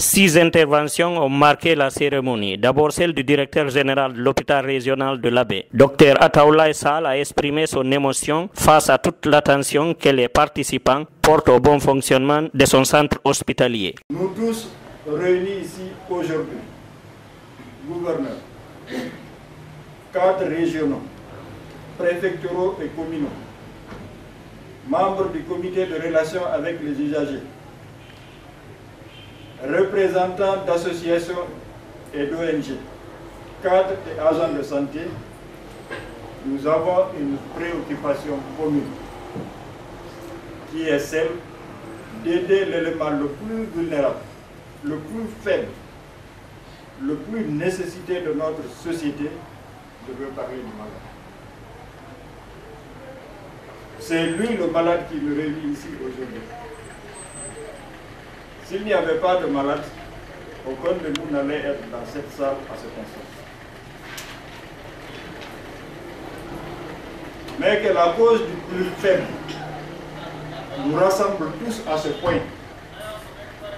6 interventions ont marqué la cérémonie. D'abord celle du directeur général de l'hôpital régional de l'Abbé. Dr Ataoulaye Sall a exprimé son émotion face à toute l'attention que les participants portent au bon fonctionnement de son centre hospitalier. Nous tous réunis ici aujourd'hui, gouverneurs, cadres régionaux, préfectoraux et communaux, membres du comité de relations avec les usagers, représentants d'associations et d'ONG, cadres et agents de santé, nous avons une préoccupation commune qui est celle d'aider l'élément le plus vulnérable, le plus faible, le plus nécessité de notre société. Je veux parler du malade. C'est lui le malade qui nous réunit ici aujourd'hui. S'il n'y avait pas de malade, aucun de nous n'allait être dans cette salle à cet instant. Mais que la cause du plus faible nous rassemble tous à ce point,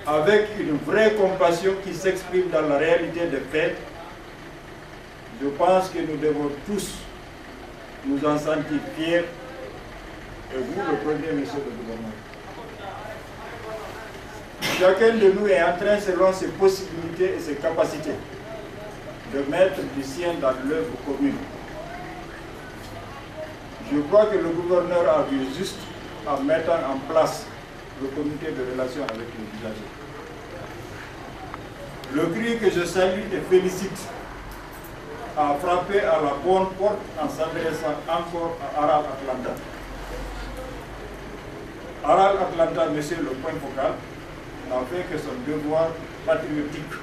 avec une vraie compassion qui s'exprime dans la réalité des faits, je pense que nous devons tous nous en sentir fiers, et vous le premier, monsieur le gouvernement. Chacun de nous est en train, selon ses possibilités et ses capacités, de mettre du sien dans l'œuvre commune. Je crois que le gouverneur a vu juste en mettant en place le comité de relations avec les usagers. Le cri que je salue et félicite a frappé à la bonne porte en s'adressant encore à Aral Atlanta. Aral Atlanta, monsieur le point focal, n'a fait que son devoir patriotique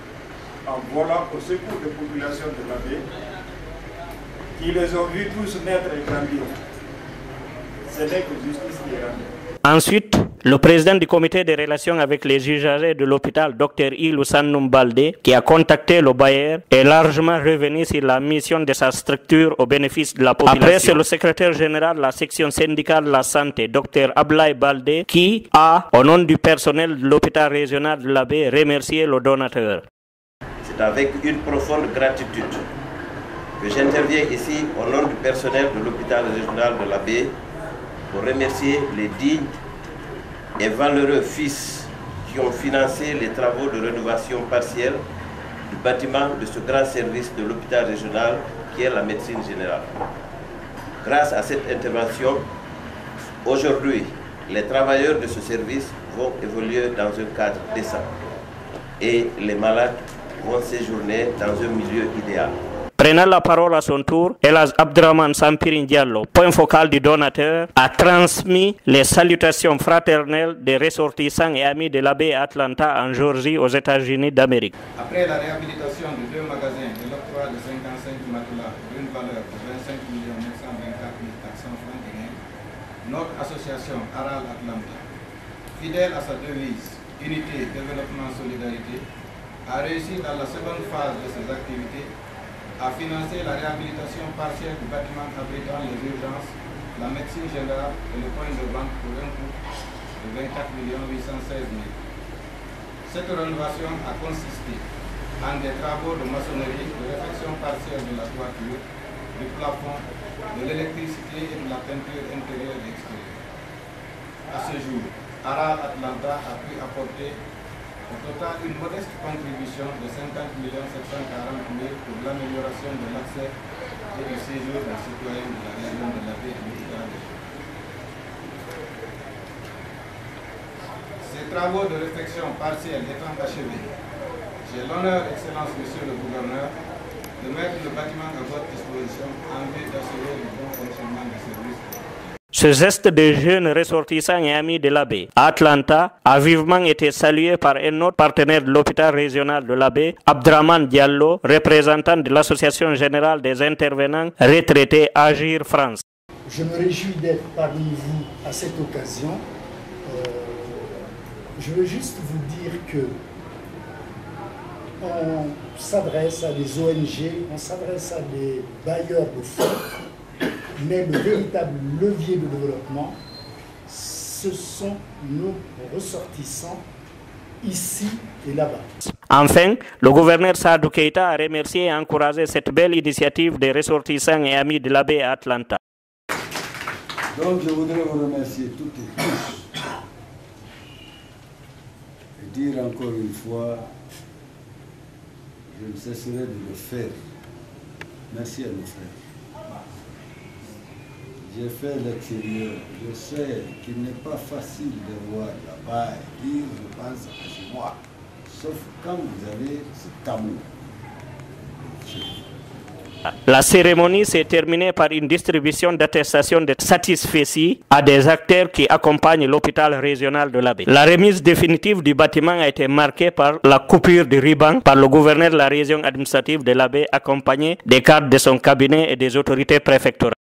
en volant au secours des populations de l'Abbé qui les ont vus tous naître et grandir. Ce n'est que justice qui est rendue. Ensuite, le président du comité de relations avec les usagers de l'hôpital, Dr Ilou Sanoum Baldé, qui a contacté le bailleur, est largement revenu sur la mission de sa structure au bénéfice de la population. Après, c'est le secrétaire général de la section syndicale de la santé, Dr Ablaye Baldé, qui a, au nom du personnel de l'hôpital régional de l'Abbé, remercié le donateur. C'est avec une profonde gratitude que j'interviens ici au nom du personnel de l'hôpital régional de l'Abbé pour remercier les dignes et valeureux fils qui ont financé les travaux de rénovation partielle du bâtiment de ce grand service de l'hôpital régional qui est la médecine générale. Grâce à cette intervention, aujourd'hui, les travailleurs de ce service vont évoluer dans un cadre décent et les malades vont séjourner dans un milieu idéal. Prenant la parole à son tour, Elhadj Abdraman Sampirin Diallo, point focal du donateur, a transmis les salutations fraternelles des ressortissants et amis de l'Abbé Atlanta en Géorgie aux États-Unis d'Amérique. Après la réhabilitation de 2 magasins et l'octroi de 55 matelas d'une valeur de 25 924 400 francs guinéens, notre association Aral Atlanta, fidèle à sa devise Unité, Développement, Solidarité, a réussi dans la seconde phase de ses activités à financer la réhabilitation partielle du bâtiment abritant les urgences, la médecine générale et le point de vente pour un coût de 24 816 000. Cette rénovation a consisté en des travaux de maçonnerie, de réfection partielle de la toiture, du plafond, de l'électricité et de la peinture intérieure et extérieure. À ce jour, Aral Atlanta a pu apporter au total une modeste contribution de 50 740 000 pour l'amélioration de l'accès et du séjour des citoyens de la région de l'Abbé et de l'État. Ces travaux de réfection partielle étant achevés, j'ai l'honneur, Excellence Monsieur le Gouverneur, de mettre le bâtiment à votre disposition en vue d'assurer le bon fonctionnement du service. Ce geste de jeunes ressortissants et amis de l'Abbé Atlanta a vivement été salué par un autre partenaire de l'hôpital régional de l'Abbé, Abdraman Diallo, représentant de l'Association générale des intervenants retraités Agir France. Je me réjouis d'être parmi vous à cette occasion. Je veux juste vous dire que on s'adresse à des ONG, on s'adresse à des bailleurs de fonds, mais le véritable levier de développement, ce sont nos ressortissants ici et là-bas. Enfin, le gouverneur Sadou Keita a remercié et encouragé cette belle initiative des ressortissants et amis de l'abbé à Atlanta. Donc je voudrais vous remercier toutes et tous et dire encore une fois, je ne cesserai de le faire. Merci à nos frères. J'ai fait l'extérieur. Je sais qu'il n'est pas facile de voir là-bas et dire je pense à chez moi. Sauf quand vous avez cet amour. La cérémonie s'est terminée par une distribution d'attestations de satisfecit à des acteurs qui accompagnent l'hôpital régional de l'Abbé. La remise définitive du bâtiment a été marquée par la coupure du ruban par le gouverneur de la région administrative de l'Abbé, accompagné des cadres de son cabinet et des autorités préfectorales.